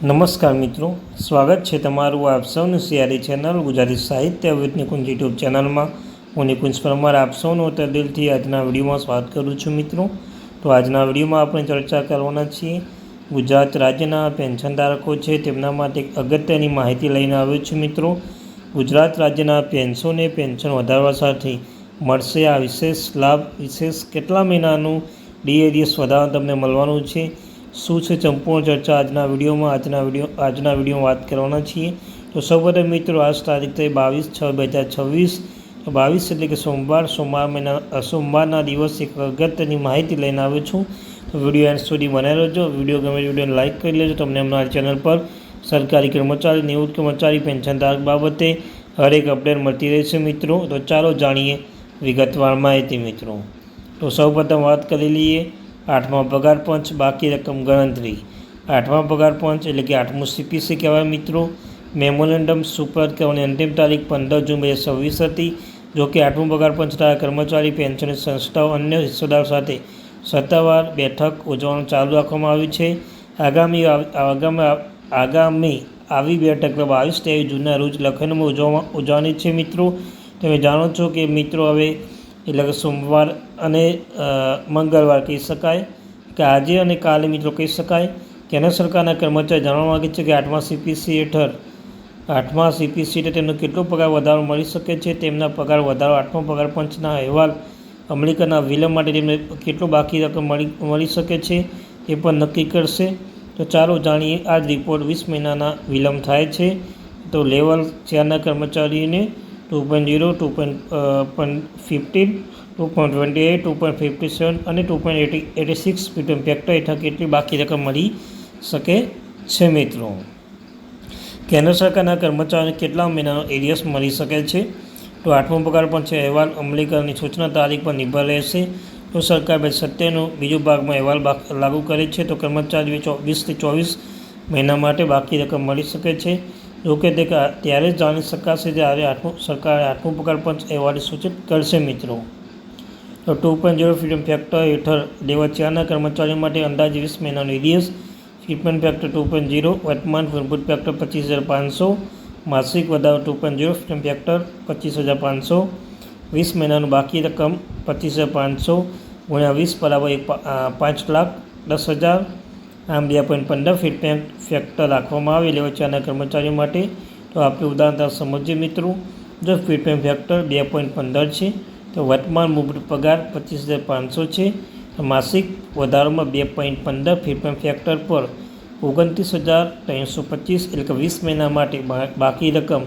નમસ્કાર મિત્રો, સ્વાગત છે તમારું આપ સૌનું સિયારી ચેનલ ગુજરાતી સાહિત્ય વિથ નિકુંજ યુટ્યુબ ચેનલમાં. હું નિકુંજ પરમાર આપ સૌનું દિલથી આજના વિડીયોમાં સ્વાગત કરું છું મિત્રો. તો આજના વિડીયોમાં આપણે ચર્ચા કરવાના છીએ ગુજરાત રાજ્યના પેન્શનધારકો છે તેમના માટે એક અગત્યની માહિતી લઈને આવ્યો છું મિત્રો. ગુજરાત રાજ્યના પેન્શનને પેન્શન વધારવા સાથે મળશે આ વિશેષ લાભ. વિશેષ કેટલા મહિનાનું ડીએડીએસ વધારવા તમને મળવાનું છે, શું છે સંપૂર્ણ ચર્ચા આજના વિડીયોમાં વાત કરવાના છીએ. તો સૌપ્રથમ મિત્રો, આજ તારીખ થઈ 22/6/2026. તો 22 એટલે કે સોમવારના દિવસે એક અગત્યની માહિતી લઈને આવ્યો છું. તો વિડીયો એન્ડ સુધી બનાવી રહેજો. વિડીયો ગમે વિડીયોને લાઇક કરી લેજો. તમને અમારી ચેનલ પર સરકારી કર્મચારી, નિવૃત્ત કર્મચારી, પેન્શનધારક બાબતે હરેક અપડેટ મળતી રહેશે મિત્રો. તો ચાલો જાણીએ વિગતવાર માહિતી મિત્રો. તો સૌપ્રથમ વાત કરી લઈએ આઠમા પગાર પંચ બાકી રકમ ગણતરી. આઠમા પગાર પંચ એટલે કે આઠમું સીપીસી કહેવાય મિત્રો. મેમોરેન્ડમ સુપરત કરવાની અંતિમ તારીખ 15 જૂન 2026 હતી. જોકે આઠમું પગાર પંચ દ્વારા કર્મચારી, પેન્શન સંસ્થાઓ અન્ય હિસ્સેદારો સાથે સત્તાવાર બેઠક યોજવાનું ચાલુ રાખવામાં આવ્યું છે. આગામી આવી બેઠક 22 જૂનના રોજ લખનૌમાં ઉજવવાની છે મિત્રો. તમે જાણો છો કે મિત્રો હવે એટલે કે સોમવાર અને મંગળવાર કહી શકાય કે આજે અને કાલે મિત્રો કહી શકાય. કેન્દ્ર સરકારના કર્મચારી જાણવા માગે છે કે આઠમા સીપીસી હેઠળ તેમનો કેટલો પગાર વધારો મળી શકે છે. તેમના પગાર વધારો આઠમા પગાર પંચના અહેવાલ અમલીકરણના વિલંબ માટે તેમને કેટલો બાકી રકમ મળી શકે છે એ પણ નક્કી કરશે. તો ચાલો જાણીએ. આ જ રિપોર્ટ 20 મહિનાના વિલંબ થાય છે. તો લેવલ 4ના કર્મચારીને 2.0, 2.15, 2.28, 2.57 અને 2.86 ફીટમ ફેક્ટર હેઠળ કેટલી બાકી રકમ મળી શકે છે મિત્રો. કેન્દ્ર સરકારના કર્મચારીઓને કેટલા મહિનાનો એરિયસ મળી શકે છે. તો આઠમો પગાર પણ છે અહેવાલ અમલીકરણની સૂચના તારીખ પર નિર્ભર રહેશે. તો સરકાર 2070નો બીજો ભાગમાં અહેવાલ લાગુ કરે છે તો કર્મચારીઓ 20 થી 24 મહિના માટે બાકી રકમ મળી શકે છે. જોકે તે ત્યારે જ જાણી શકાશે જ્યારે સરકારે આઠમું પગાર પંચ અહેવાલ સૂચિત કરશે મિત્રો. તો 2.0 ફીટમ ફેક્ટર હેઠળ લેવલ 4ના કર્મચારીઓ માટે અંદાજે 20 મહિનાનો એરિયસ. ફીટમ ફેક્ટર 2.0, વર્તમાન મૂળભૂત ફેક્ટર 25,500, માસિક વધારો 2.0 ફીટમ ફેક્ટર 25,500, 20 મહિનાનું બાકી રકમ 25,500 × 20 = 5,10,000. આમ 2.15 ફીટમ ફેક્ટર રાખવામાં આવે લેવલ 4ના કર્મચારીઓ માટે. તો આપણે ઉદાહરણ સમજીએ મિત્રો. જો ફીટમ ફેક્ટર 2.15 છે તો વર્તમાન મૂળભૂત પગાર 25,500 છે. તો માસિક વધારોમાં 2.15 ફીટમ ફેક્ટર પર 29,325 એટલે કે 20 મહિના માટે બાકી રકમ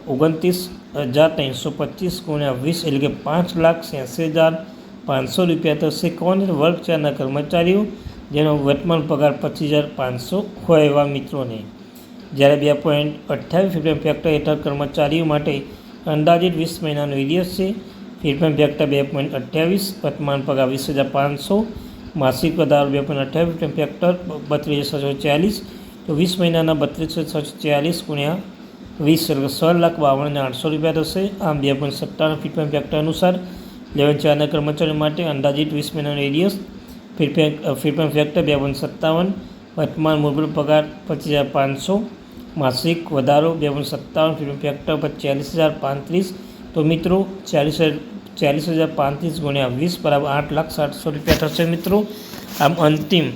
29,325 × 20 એટલે કે 5,86,500 રૂપિયા થશે. કોને? વર્ગ 4ના કર્મચારીઓ જેનો વર્તમાન પગાર 25,500 હોય એવા મિત્રોને. જ્યારે 2.28 ફીટમ ફેક્ટર હેઠળ કર્મચારીઓ માટે અંદાજિત 20 મહિનાનો એરિયસ છે. ફીટમ ફેક્ટર 2.28, વર્તમાન પગાર 20,500, માસિક વધારો 2.28 ફીટમ ફેક્ટર 32,640. તો 20 મહિનાના 32,640 × 20 એટલે 6,52,800 રૂપિયા થશે. આમ 2.57 ફીટમ ફેક્ટર અનુસાર લેવલ 4ના કર્મચારીઓ માટે અંદાજિત 20 મહિનાનો એરિયસ. ફીટમ ફેક્ટર 2.57, વર્તમાન મૂળભૂત પગાર 25,500, માસિક વધારો 2.57 ફીટમ ફેક્ટર 40,035. તો મિત્રો 40,035 × 20 = 8,60,000 રૂપિયા થશે મિત્રો. આમ અંતિમ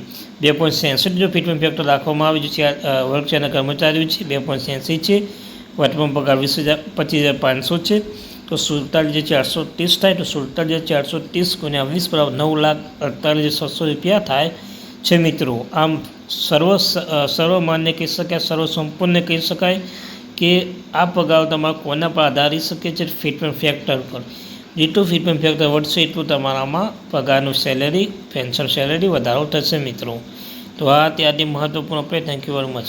2.67 જો ફીટમ ફેક્ટર રાખવામાં આવે છે વર્ગ 4ના કર્મચારીઓ છે 2.87 છે. વર્તમાન પગાર 25,500 છે. તો 47,430 થાય. તો 47,430 × 20 = 9,48,600 રૂપિયા થાય છે મિત્રો. આમ સર્વમાન્ય કહી શકાય, સર્વસંપૂર્ણ કહી શકાય કે આ પગાર તમારા કોના પર આધારી શકે છે? ફીટમ ફેક્ટર પર. જેટલું ફીટમ ફેક્ટર વધશે એટલું તમારામાં પગારનું સેલેરી, પેન્શન સેલેરી વધારો થશે મિત્રો. તો આ ત્યારથી મહત્વપૂર્ણ આપણે. Thank you very much.